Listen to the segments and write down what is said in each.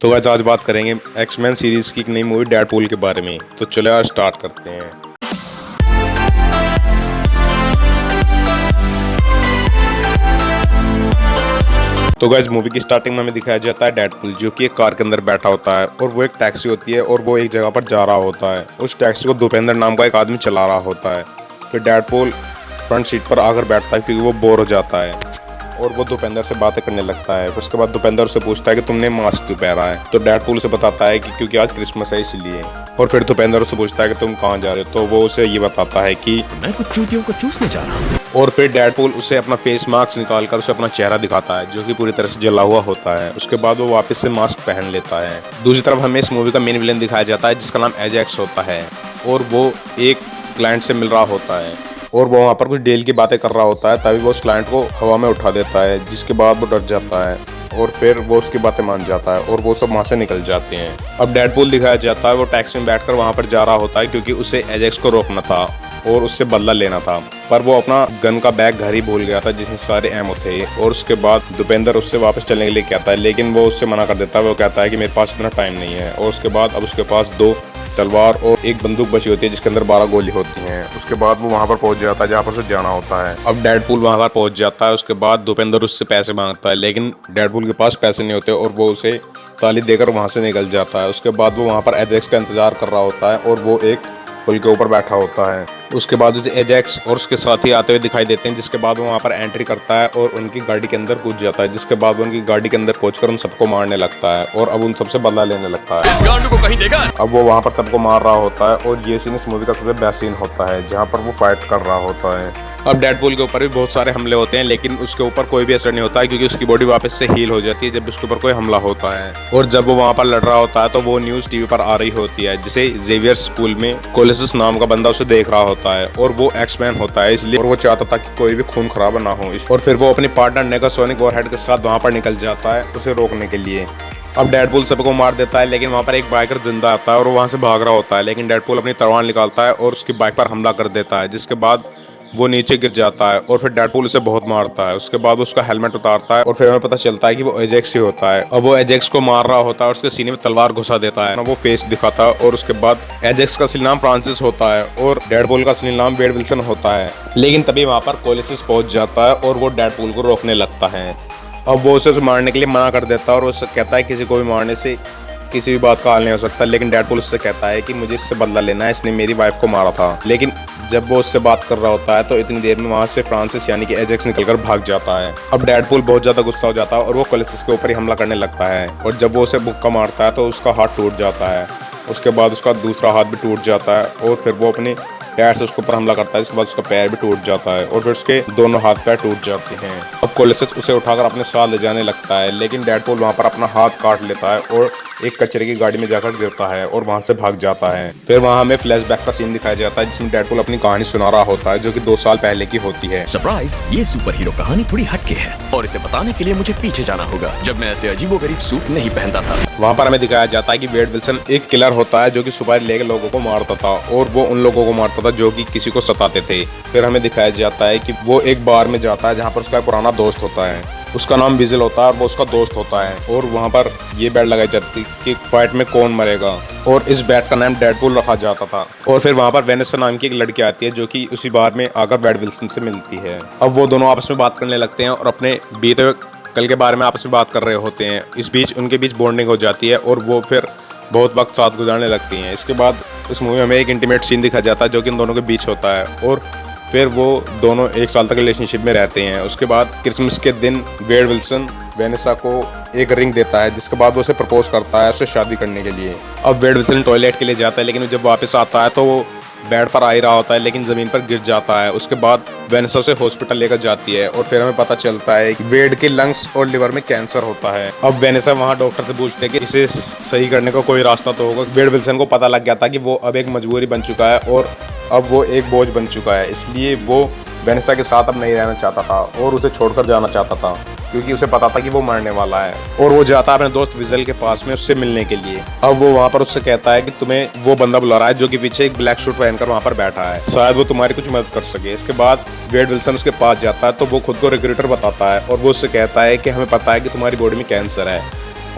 तो गाइस आज बात करेंगे एक्समैन सीरीज की एक नई मूवी डेडपूल के बारे में। तो चलो आज स्टार्ट करते हैं। तो गाइस मूवी की स्टार्टिंग में हमें दिखाया जाता है डेडपूल जो कि एक कार के अंदर बैठा होता है और वो एक टैक्सी होती है और वो एक जगह पर जा रहा होता है। उस टैक्सी को दुपेंद्र नाम का एक आदमी चला रहा होता है। फिर डेडपूल फ्रंट सीट पर आकर बैठता है क्योंकि वो बोर हो जाता है और वो दुपेंद्र से बातें करने लगता है। उसके बाद दुपेंद्र उससे पूछता है कि तुमने मास्क क्यों पहना है। तो डेडपूल उसे बताता है कि क्योंकि आज क्रिसमस है इसलिए। और फिर दुपेंद्र उससे पूछता है कि तुम कहाँ जा रहे हो। तो वो उसे ये बताता है कि मैं कुछ चूतियों को चूसने जा रहा हूँ। और फिर डेडपूल उसे अपना फेस मास्क निकालकर उसे अपना चेहरा दिखाता है जो कि पूरी तरह से जला हुआ होता है। उसके बाद वो वापस से मास्क पहन लेता है। दूसरी तरफ हमें इस मूवी का मेन विलेन दिखाया जाता है जिसका नाम एजेक्स होता है और वो एक क्लाइंट से मिल रहा होता है और वो वहाँ पर कुछ डील की बातें कर रहा होता है। तभी वो उस क्लाइंट को हवा में उठा देता है जिसके बाद वो डर जाता है और फिर वो उसकी बातें मान जाता है और वो सब वहाँ से निकल जाते हैं। अब डेडपूल दिखाया जाता है वो टैक्सी में बैठकर वहाँ पर जा रहा होता है क्योंकि उसे एजेक्स को रोकना था और उससे बदला लेना था, पर वो अपना गन का बैग घर ही भूल गया था जिसमें सारे एमओ थे। और उसके बाद दुपेंद्र उससे वापस चलने के लिए कहता है लेकिन वो उससे मना कर देता है। वो कहता है कि मेरे पास इतना टाइम नहीं है। और उसके बाद अब उसके पास 2 तलवार और एक बंदूक बची होती है जिसके अंदर 12 गोली होती हैं। उसके बाद वो वहाँ पर पहुंच जाता है जहाँ पर उसे जाना होता है। अब डेडपूल वहाँ पर पहुंच जाता है। उसके बाद दुपेंद्र उससे पैसे मांगता है लेकिन डेडपूल के पास पैसे नहीं होते और वो उसे ताली देकर वहाँ से निकल जाता है। उसके बाद वो वहाँ पर एजेक्स का इंतजार कर रहा होता है और वो एक पुल के ऊपर बैठा होता है। उसके बाद उसे एजेक्स और उसके साथी आते हुए दिखाई देते हैं जिसके बाद वो वहाँ पर एंट्री करता है और उनकी गाड़ी के अंदर कूद जाता है जिसके बाद वो उनकी गाड़ी के अंदर पहुंचकर उन सबको मारने लगता है और अब उन सबसे बदला लेने लगता है। इस गांडू को कहीं देगा? अब वो वहाँ पर सबको मार रहा होता है और ये सीन इस मूवी का सबसे बेस्ट सीन होता है जहाँ पर वो फाइट कर रहा होता है। अब डेडपूल के ऊपर भी बहुत सारे हमले होते हैं लेकिन उसके ऊपर कोई भी असर नहीं होता है क्योंकि उसकी बॉडी वापस से हील हो जाती है जब उसके ऊपर कोई हमला होता है। और जब वो वहाँ पर लड़ रहा होता है तो वो न्यूज़ टीवी पर आ रही होती है जिसे जेवियर स्कूल में कोलेसिस नाम का बंदा उसे देख रहा होता है और वो एक्समैन होता है इसलिए और वो चाहता था कि कोई भी खून खराबा ना हो। और फिर वो अपनी पार्टनर नेगासोनिक वॉरहेड के साथ वहाँ पर निकल जाता है उसे रोकने के लिए। अब डेडपूल सबको मार देता है लेकिन वहाँ पर एक बाइकर जिंदा आता है और वो वहाँ से भाग रहा होता है लेकिन डेडपूल अपनी तलवार निकालता है और उसकी बाइक पर हमला कर देता है जिसके बाद वो नीचे गिर जाता है और फिर डेडपूल उसे बहुत मारता है। उसके बाद उसका हेलमेट उतारता है और फिर हमें पता चलता है कि वो एजेक्स ही होता है। अब वो एजेक्स को मार रहा होता है और उसके सीने में तलवार घुसा देता है। वो फेस दिखाता है और उसके बाद एजेक्स का असली नाम फ्रांसिस होता है और डेडपूल का असली नाम वेड विल्सन होता है। लेकिन तभी वहाँ पर कोलेसिस पहुंच जाता है और वो डेडपूल को रोकने लगता है। अब वो उसे मारने के लिए मना कर देता है और उससे कहता है किसी को भी मारने से किसी भी बात का हाल नहीं हो सकता। लेकिन डेडपूल उससे कहता है कि मुझे इससे बदला लेना है, इसने मेरी वाइफ को मारा था। लेकिन जब वो उससे बात कर रहा होता है तो इतनी देर में वहाँ से फ्रांसिस यानी कि एजेक्स निकलकर भाग जाता है। अब डेडपूल बहुत ज्यादा गुस्सा हो जाता है और वो कोलेसिस के ऊपर ही हमला करने लगता है और जब वो उसे मुक्का मारता है तो उसका हाथ टूट जाता है। उसके बाद उसका दूसरा हाथ भी टूट जाता है और फिर वो अपने पैर से उसके ऊपर हमला करता है जिसके बाद उसका पैर भी टूट जाता है और फिर उसके दोनों हाथ पैर टूट जाते हैं। अब कोलेसिस उसे उठाकर अपने साथ ले जाने लगता है लेकिन डेडपूल वहाँ पर अपना हाथ काट लेता है और एक कचरे की गाड़ी में जाकर गिरता है और वहाँ से भाग जाता है। फिर वहाँ हमें फ्लैशबैक का सीन दिखाया जाता है जिसमें डेडपूल अपनी कहानी सुना रहा होता है जो कि 2 साल पहले की होती है। सरप्राइज, ये सुपर हीरो कहानी थोड़ी हटके है और इसे बताने के लिए मुझे पीछे जाना होगा जब मैं ऐसे अजीबोगरीब सूट नहीं पहनता था। वहाँ पर हमें दिखाया जाता है कि वेड विल्सन एक किलर होता है जो कि सुपारी लेकर लोगों को मारता था और वो उन लोगों को मारता था जो कि किसी को सताते थे। फिर हमें दिखाया जाता है कि वो एक बार में जाता है जहाँ पर उसका पुराना दोस्त होता है, उसका नाम विजिल होता है और वो उसका दोस्त होता है और वहाँ पर ये बैट लगाई जाती कि फाइट में कौन मरेगा और इस बैट का नाम डेडपूल रखा जाता था। और फिर वहाँ पर वेनेसा नाम की एक लड़की आती है जो कि उसी बार में आकर वेड विल्सन से मिलती है। अब वो दोनों आपस में बात करने लगते हैं और अपने बीते हुए कल के बारे में आपस में बात कर रहे होते हैं। इस बीच उनके बीच बॉन्डिंग हो जाती है और वो फिर बहुत वक्त साथ गुजारने लगती हैं। इसके बाद इस मूवी में हमें एक इंटीमेट सीन दिखाया जाता है जो कि इन दोनों के बीच होता है और फिर वो दोनों 1 साल तक रिलेशनशिप में रहते हैं। उसके बाद क्रिसमस के दिन वेड विल्सन वेनेसा को एक रिंग देता है जिसके बाद वो उसे प्रपोज करता है उससे शादी करने के लिए। अब वेड विल्सन टॉयलेट के लिए जाता है लेकिन जब वापस आता है तो वो बेड पर आ ही रहा होता है लेकिन जमीन पर गिर जाता है। उसके बाद वेनेसा उसे हॉस्पिटल लेकर जाती है और फिर हमें पता चलता है कि वेड के लंग्स और लिवर में कैंसर होता है। अब वेनेसा वहाँ डॉक्टर से पूछते हैं कि इसे सही करने का कोई रास्ता तो होगा। वेड विल्सन को पता लग गया था कि वो अब एक मजबूरी बन चुका है और अब वो एक बोझ बन चुका है, इसलिए वो वेनेसा के साथ अब नहीं रहना चाहता था और उसे छोड़कर जाना चाहता था क्योंकि उसे पता था कि वो मरने वाला है। और वो जाता है अपने दोस्त विजल के पास में उससे मिलने के लिए। अब वो वहाँ पर उससे कहता है कि तुम्हें वो बंदा बुला रहा है जो कि पीछे एक ब्लैक सूट पहनकर वहाँ पर बैठा है, शायद वो तुम्हारी कुछ मदद कर सके। इसके बाद वेड विल्सन उसके पास जाता है तो वो खुद को रिक्रूटर बताता है और वो उससे कहता है कि हमें पता है कि तुम्हारी बॉडी में कैंसर है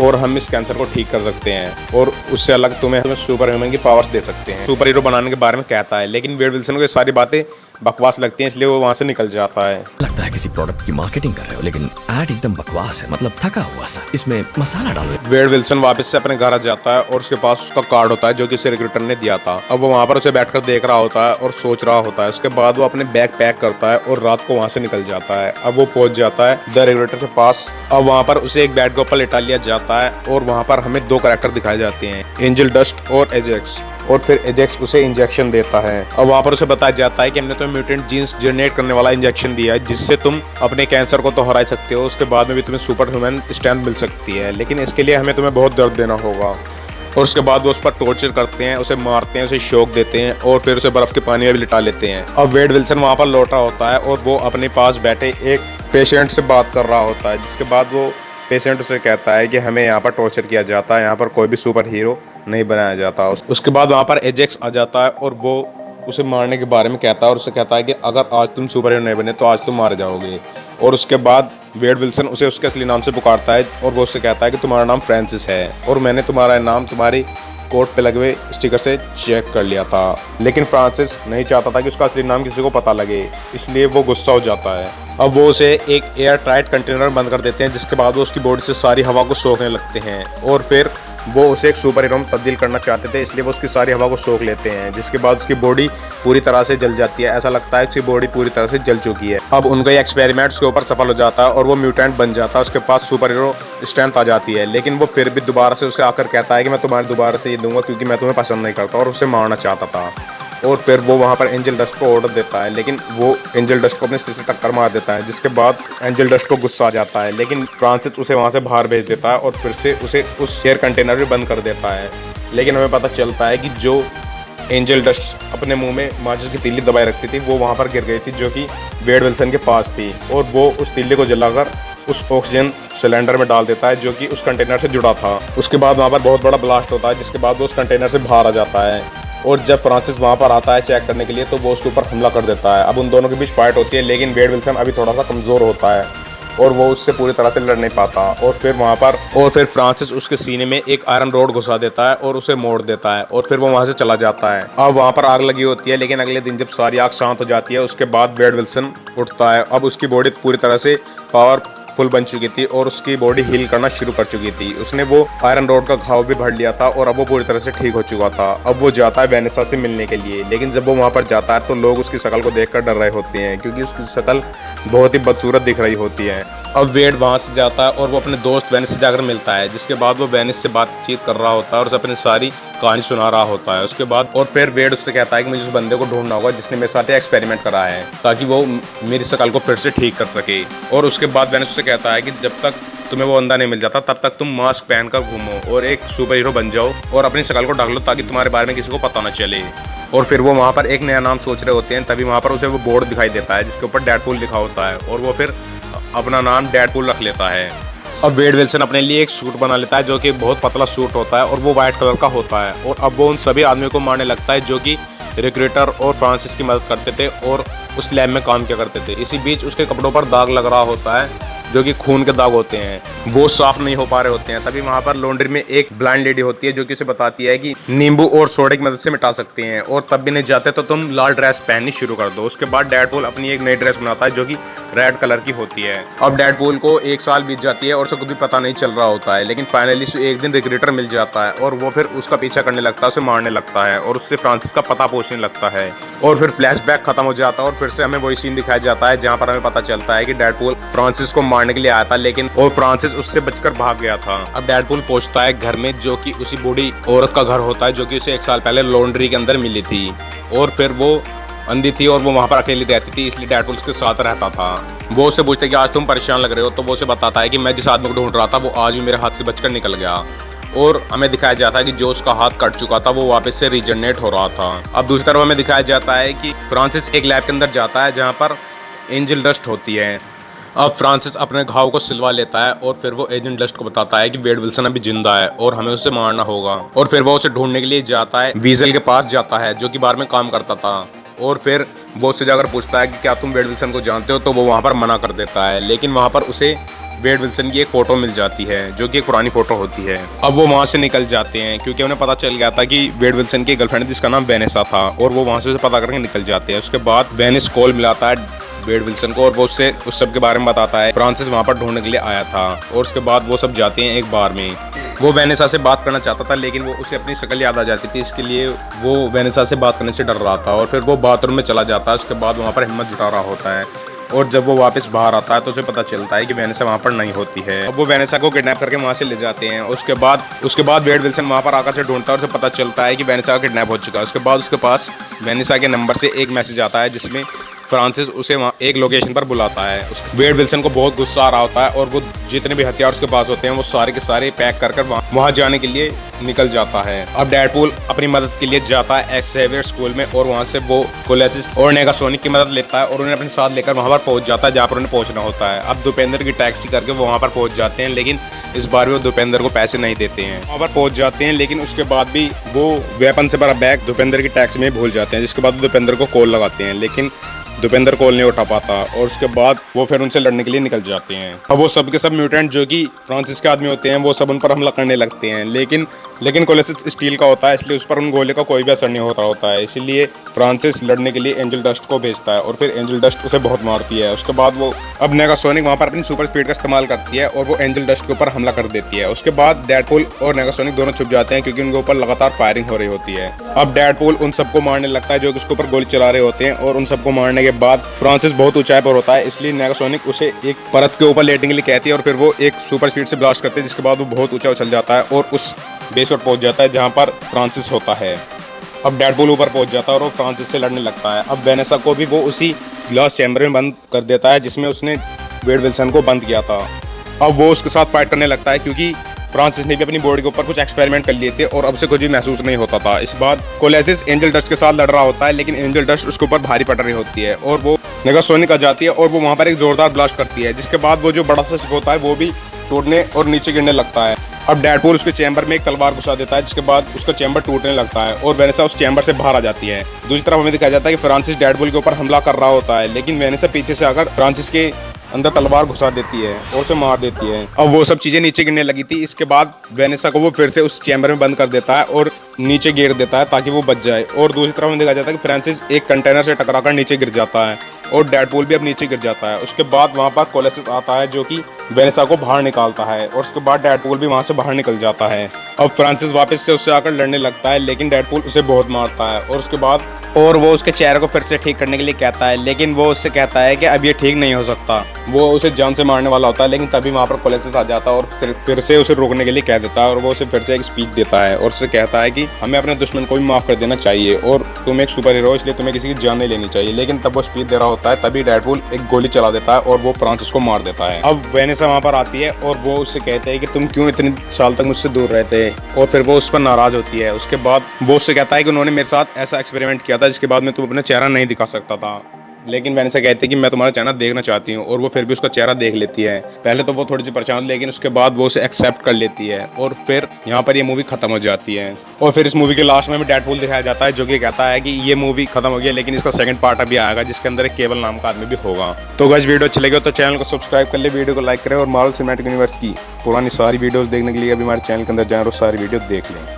और हम इस कैंसर को ठीक कर सकते हैं और उससे अलग तुम्हें सुपर ह्यूमन की पावर्स दे सकते हैं। सुपर हीरो बनाने के बारे में कहता है, लेकिन वेड विल्सन को ये सारी बातें बकवास लगती हैं, इसलिए वो वहाँ से निकल जाता है। लगता है किसी प्रोडक्ट की मार्केटिंग कर रहे हो, लेकिन एड एकदम बकवास है, मतलब थका हुआ सा। इसमें मसाला डालो। वेड विल्सन वापस से अपने घर आ जाता है और उसके पास उसका कार्ड होता है जो कि उसे रिक्रूटर ने दिया था। अब वो वहाँ पर उसे बैठकर देख रहा होता है और सोच रहा होता है। उसके बाद वो अपने बैग पैक करता है और रात को वहाँ से निकल जाता है। अब वो पहुंच जाता है द रिक्रूटर के पास। अब वहाँ पर उसे एक बेड के ऊपर लिटा लिया जाता है और वहाँ पर हमें दो कैरेक्टर दिखाए जाते हैं, एंजल डस्ट और एजेक्स। और फिर एजेक्स उसे इंजेक्शन देता है। अब वहाँ पर उसे बताया जाता है कि हमने तुम्हें म्यूटेंट जीन्स जनरेट करने वाला इंजेक्शन दिया है, जिससे तुम अपने कैंसर को तो हरा सकते हो, उसके बाद में भी तुम्हें सुपर ह्यूमन स्ट्रेंथ मिल सकती है, लेकिन इसके लिए हमें तुम्हें बहुत दर्द देना होगा। और उसके बाद वो उस पर टॉर्चर करते हैं, उसे मारते हैं, उसे शॉक देते हैं और फिर उसे बर्फ के पानी में भी लिटा लेते हैं। अब वेड विल्सन वहाँ पर लौटा होता है और वो अपने पास बैठे एक पेशेंट से बात कर रहा होता है, जिसके बाद वो पेशेंट उसे कहता है कि हमें यहाँ पर टॉर्चर किया जाता है, यहाँ पर कोई भी सुपर हीरो नहीं बनाया जाता। उसके बाद वहाँ पर एजेक्स आ जाता है और वो उसे मारने के बारे में कहता है और उसे कहता है कि अगर आज तुम सुपर हीरो नहीं बने तो आज तुम मार जाओगे। और उसके बाद वेड विल्सन उसे उसके असली नाम से पुकारता है और वो उससे कहता है कि तुम्हारा नाम फ्रांसिस है और मैंने तुम्हारा नाम तुम्हारी कोट पे लगे हुए स्टिकर से चेक कर लिया था। लेकिन फ्रांसिस नहीं चाहता था कि उसका असली नाम किसी को पता लगे, इसलिए वो गुस्सा हो जाता है। अब वो उसे एक एयर टाइट कंटेनर बंद कर देते हैं, जिसके बाद वो उसकी बॉडी से सारी हवा को सोखने लगते हैं और फिर वो उसे एक सुपर हीरो में तब्दील करना चाहते थे, इसलिए वो उसकी सारी हवा को सोख लेते हैं, जिसके बाद उसकी बॉडी पूरी तरह से जल जाती है। ऐसा लगता है कि उसकी बॉडी पूरी तरह से जल चुकी है। अब उनका ये एक्सपेरिमेंट उसके ऊपर सफल हो जाता है और वो म्यूटेंट बन जाता है, उसके पास सुपर हीरो स्ट्रेंथ आ जाती है। लेकिन वो फिर भी दोबारा से उसे आकर कहता है कि मैं तुम्हारे दोबारा से ये दूंगा क्योंकि मैं तुम्हें पसंद नहीं करता, और उसे मारना चाहता था। और फिर वो वहाँ पर एंजल डस्ट को ऑर्डर देता है, लेकिन वो एंजल डस्ट को अपने सिर से टक्कर मार देता है, जिसके बाद एंजल डस्ट को गुस्सा आ जाता है। लेकिन फ्रांसिस उसे वहाँ से बाहर भेज देता है और फिर से उसे उस एयर कंटेनर भी बंद कर देता है। लेकिन हमें पता चलता है कि जो एंजल डस्ट अपने मुंह में माचिस की तीली दबाए रखती थी, वो वहाँ पर गिर गई थी, जो कि वेड विल्सन के पास थी, और वो उस तीली को जलाकर उस ऑक्सीजन सिलेंडर में डाल देता है जो कि उस कंटेनर से जुड़ा था। उसके बाद वहाँ पर बहुत बड़ा ब्लास्ट होता है, जिसके बाद वो उस कंटेनर से बाहर आ जाता है। और जब फ्रांसिस वहाँ पर आता है चेक करने के लिए, तो वो उसके ऊपर हमला कर देता है। अब उन दोनों के बीच फाइट होती है, लेकिन वेड विल्सन अभी थोड़ा सा कमज़ोर होता है और वो उससे पूरी तरह से लड़ नहीं पाता। और फिर फ्रांसिस उसके सीने में एक आयरन रोड घुसा देता है और उसे मोड़ देता है और फिर वो वहाँ से चला जाता है। अब वहाँ पर आग लगी होती है, लेकिन अगले दिन जब सारी आग शांत हो जाती है, उसके बाद वेड विल्सन उठता है। अब उसकी बॉडी पूरी तरह से पावरफुल बन चुकी थी और उसकी बॉडी हील करना शुरू कर चुकी थी। उसने वो आयरन रोड का घाव भी भर लिया था और अब वो पूरी तरह से ठीक हो चुका था। अब वो जाता है वैनेसा से मिलने के लिए, लेकिन जब वो वहाँ पर जाता है तो लोग उसकी शक्ल को देखकर डर रहे होते हैं, क्योंकि उसकी शक्ल बहुत ही बदसूरत दिख रही होती है। अब वेड वहाँ से जाता है और वो अपने दोस्त वेनिस से जाकर मिलता है, जिसके बाद वो वेनिस से बातचीत कर रहा होता है और उसे अपनी सारी कहानी सुना रहा होता है। उसके बाद और फिर वेड उससे कहता है कि मुझे उस बंदे को ढूंढना होगा जिसने मेरे साथ एक्सपेरिमेंट करा है, ताकि वो मेरी शक्ल को फिर से ठीक कर सके। और उसके बाद वेनिस उससे कहता है कि जब तक तुम्हें वो बंदा नहीं मिल जाता तब तक तुम मास्क पहनकर घूमो और एक सुपर हीरो बन जाओ और अपनी शक्ल को ढक लो, ताकि तुम्हारे बारे में किसी को पता ना चले। और फिर वो वहाँ पर एक नया नाम सोच रहे होते हैं, तभी वहाँ पर उसे वो बोर्ड दिखाई देता है जिसके ऊपर डेडपूल लिखा होता है, और वो फिर अपना नाम डेडपूल रख लेता है। अब वेड विल्सन अपने लिए एक सूट बना लेता है जो कि बहुत पतला सूट होता है और वो वाइट कलर का होता है, और अब वो उन सभी आदमियों को मारने लगता है जो कि रिक्रूटर और फ्रांसिस की मदद करते थे और उस लैब में काम किया करते थे। इसी बीच उसके कपड़ों पर दाग लग रहा होता है जो कि खून के दाग होते हैं, वो साफ नहीं हो पा रहे होते हैं। तभी वहाँ पर लॉन्ड्री में एक ब्लाइंड लेडी होती है जो कि उसे बताती है कि नींबू और सोडे की मदद से मिटा सकते हैं, और तब भी नहीं जाते तो तुम लाल ड्रेस पहननी शुरू कर दो। उसके बाद डेडपूल अपनी एक नई ड्रेस बनाता है जो कि रेड कलर की होती है। अब डेडपूल को 1 साल बीत जाती है और उसे कुछ भी पता नहीं चल रहा होता है, लेकिन फाइनली उसे एक दिन रिक्रूटर मिल जाता है और वो फिर उसका पीछा करने लगता है, उसे मारने लगता है और उससे फ्रांसिस का पता पूछने लगता है। और फिर फ्लैशबैक खत्म हो जाता है और फिर से हमें वही सीन दिखाया जाता है जहाँ पर हमें पता चलता है कि डेडपूल फ्रांसिस को मारने के लिए आया था, लेकिन और फ्रांसिस उससे बचकर भाग गया था। अब डेडपूल पहुंचता है घर में, जो कि उसी बूढ़ी औरत का घर होता है जो कि उसे 1 साल पहले लॉन्ड्री के अंदर मिली थी, और फिर वो अंधी थी और वो वहाँ पर अकेली रहती थी, इसलिए डेडपूल उसके साथ रहता था। वो उससे पूछते कि आज तुम परेशान लग रहे हो, तो वो उसे बताता है कि मैं जिस आदमी को ढूंढ रहा था वो आज भी मेरे हाथ से बचकर निकल गया, और हमें दिखाया जाता है कि जो उसका हाथ कट चुका था वो वापस से रीजनरेट हो रहा था। अब दूसरी तरफ हमें दिखाया जाता है कि फ्रांसिस एक लैब के अंदर जाता है जहाँ पर एंजल डस्ट होती है। अब फ्रांसिस अपने घाव को सिलवा लेता है और फिर वो एजेंट डस्ट को बताता है कि वेड विल्सन अभी जिंदा है और हमें उसे मारना होगा, और फिर वो उसे ढूंढने के लिए जाता है, वीजल के पास जाता है जो कि बार में काम करता था, और फिर वो उससे जाकर पूछता है कि क्या तुम वेड विल्सन को जानते हो, तो वो वहाँ पर मना कर देता है। लेकिन वहाँ पर उसे वेड विल्सन की एक फोटो मिल जाती है जो कि एक पुरानी फोटो होती है। अब वो वहाँ से निकल जाते हैं क्योंकि उन्हें पता चल गया था कि वेड विल्सन की गर्लफ्रेंड जिसका नाम वेनेसा था, और वो वहाँ से उसे पता करके निकल जाते हैं। उसके बाद वेनिस कॉल मिलाता है वेड विल्सन को और वो उससे उस सब के बारे में बताता है। फ्रांसिस वहाँ पर ढूंढने के लिए आया था और उसके बाद वो सब जाते हैं एक बार में। वो वेनेसा से बात करना चाहता था लेकिन वो उसे अपनी शक्ल याद आ जाती थी, इसके लिए वो वेनेसा से बात करने से डर रहा था और फिर वो बाथरूम में चला जाता है। उसके बाद वहाँ पर हिम्मत जुटा रहा होता है और जब वो वापस बाहर आता है तो उसे पता चलता है कि वेनेसा वहाँ पर नहीं होती है। अब वो वेनेसा को किडनैप करके वहाँ से ले जाते हैं। उसके बाद वेड विल्सन वहाँ पर आकर से ढूंढता है और उसे पता चलता है कि वेनेसा का किडनैप हो चुका है। उसके बाद उसके पास वेनेसा के नंबर से एक मैसेज आता है जिसमें फ्रांसिस उसे वहाँ एक लोकेशन पर बुलाता है। वेड विल्सन को बहुत गुस्सा आ रहा होता है और वो जितने भी हथियार उसके पास होते हैं वो सारे के सारे पैक कर वहाँ जाने के लिए निकल जाता है। अब डेडपूल अपनी मदद के लिए जाता है एक्सेवियर स्कूल में और वहाँ से वो कोलेसिस और नेगासोनिक की मदद लेता है और उन्हें अपने साथ लेकर वहाँ पर पहुँच जाता है जहाँ पर उन्हें पहुँचना होता है। अब दुपेंद्र की टैक्सी करके वो वहाँ पर पहुँच जाते हैं लेकिन इस बार भी वो दुपेंद्र को पैसे नहीं देते हैं। वहाँ पर पहुँच जाते हैं लेकिन उसके बाद भी वो वेपन से भरा बैग दुपेंद्र की टैक्सी में भूल जाते हैं, जिसके बाद दुपेंद्र को कॉल लगाते हैं लेकिन दुपेंद्र कॉल नहीं उठा पाता और उसके बाद वो फिर उनसे लड़ने के लिए निकल जाते हैं। अब वो सब के सब म्यूटेंट जो कि फ्रांसिस के आदमी होते हैं वो सब उन पर हमला करने लगते हैं लेकिन कोलेसिस स्टील का होता है इसलिए उस पर उन गोले का कोई भी असर नहीं हो रहा होता है। इसीलिए फ्रांसिस लड़ने के लिए एंजल डस्ट को भेजता है और फिर एंजल डस्ट उसे बहुत मारती है। उसके बाद वो अब नेगासोनिक वहाँ पर अपनी सुपर स्पीड का इस्तेमाल करती है और वो एंजल डस्ट के ऊपर हमला कर देती है। उसके बाद डेडपूल और नेगासोनिक दोनों छुप जाते हैं क्योंकि उनके ऊपर लगातार फायरिंग हो रही होती है। अब डेडपूल उन सबको मारने लगता है जो कि उसके ऊपर गोली चला रहे होते हैं और उन सबको मारने के बाद फ्रांसिस बहुत ऊंचाई पर होता है, इसलिए नेगासोनिक उसे एक परत के ऊपर लेटने के लिए कहती है और फिर वो एक सुपर स्पीड से ब्लास्ट करते हैं, जिसके बाद वो बहुत ऊंचा उछल जाता है और उस बेस पर पहुंच जाता है जहां पर फ्रांसिस होता है। अब डेडपूल ऊपर पहुंच जाता है और वो फ्रांसिस से लड़ने लगता है। अब वेनेसा को भी वो उसी ग्लास चैम्बर में बंद कर देता है जिसमें उसने वेड विल्सन को बंद किया था। अब वो उसके साथ फाइट करने लगता है क्योंकि फ्रांसिस ने भी अपनी बॉडी के ऊपर कुछ एक्सपेरिमेंट कर लिए थे और अब से कुछ भी महसूस नहीं होता था। इस बात कोलेसिस एंजल डस्ट के साथ लड़ रहा होता है लेकिन एंजल डस्ट उसके ऊपर भारी पड़ रही होती है और वो नेगासोनिक आ जाती है और वो वहाँ पर एक जोरदार ब्लास्ट करती है, जिसके बाद वो जो बड़ा सा शिप होता है वो भी टूटने और नीचे गिरने लगता है। अब डेडपूल उसके चैम्बर में एक तलवार घुसा देता है, जिसके बाद उसका चैम्बर टूटने लगता है और वेनेसा उस चैम्बर से बाहर आ जाती है। दूसरी तरफ हमें दिखाया जाता है कि फ्रांसिस डेडपूल के ऊपर हमला कर रहा होता है लेकिन वेनेसा पीछे से आकर फ्रांसिस के अंदर तलवार घुसा देती है और उसे मार देती है। अब वो सब चीजें नीचे गिरने लगी थी। इसके बाद वेनेसा को वो फिर से उस चैम्बर में बंद कर देता है और नीचे गिर देता है ताकि वो बच जाए। और दूसरी तरफ हमें देखा जाता है कि फ्रांसिस एक कंटेनर से टकराकर नीचे गिर जाता है और डेडपूल भी अब नीचे गिर जाता है। उसके बाद वहाँ पर कोलेसिस आता है जो कि वेनेसा को बाहर निकालता है और उसके बाद डेडपूल भी वहाँ से बाहर निकल जाता है। अब फ्रांसिस वापस से उससे आकर लड़ने लगता है लेकिन डेडपूल उसे बहुत मारता है और उसके बाद वो उसके चेहरे को फिर से ठीक करने के लिए कहता है लेकिन वो उससे कहता है कि अब ये ठीक नहीं हो सकता। वो उसे जान से मारने वाला होता है लेकिन तभी वहाँ पर कोलेसिस आ जाता है और फिर से उसे रोकने के लिए कह देता है और वो उसे फिर से एक स्पीच देता है और उससे कहता है कि हमें अपने दुश्मन को भी माफ़ कर देना चाहिए और तुम एक सुपर हीरो इसलिए तुम्हें किसी की जान नहीं लेनी चाहिए। लेकिन तब वो स्पीच दे रहा होता है तभी डेडपूल एक गोली चला देता है और वो फ्रांसिस को मार देता है। अब वेनेसा वहाँ पर आती है और वो उससे कहते हैं कि तुम क्यों इतने साल तक मुझसे दूर रहते और फिर वो उस पर नाराज होती है। उसके बाद वो उससे कहता है कि उन्होंने मेरे साथ ऐसा एक्सपेरिमेंट किया था जिसके बाद मैं तुम अपना चेहरा नहीं दिखा सकता था, लेकिन वेनेसा कहती है कि मैं तुम्हारा चेहरा देखना चाहती हूँ और वो फिर भी उसका चेहरा देख लेती है। पहले तो वो थोड़ी सी परेशान लेकिन उसके बाद वो उसे एक्सेप्ट कर लेती है और फिर यहाँ पर ये मूवी खत्म हो जाती है। और फिर इस मूवी के लास्ट में भी डेडपूल दिखाया जाता है जो कि कहता है कि ये मूवी खत्म हो गई लेकिन इसका सेकंड पार्ट अभी आएगा जिसके अंदर एक केवल नाम का आदमी भी होगा। तो गाइस वीडियो अच्छी लगे तो चैनल को सब्सक्राइब कर ले, वीडियो को लाइक करें और मार्वल सिनेमैटिक यूनिवर्स की पुरानी सारी वीडियोस देखने के लिए अभी हमारे चैनल के अंदर जाएं और सारी वीडियो देख लें।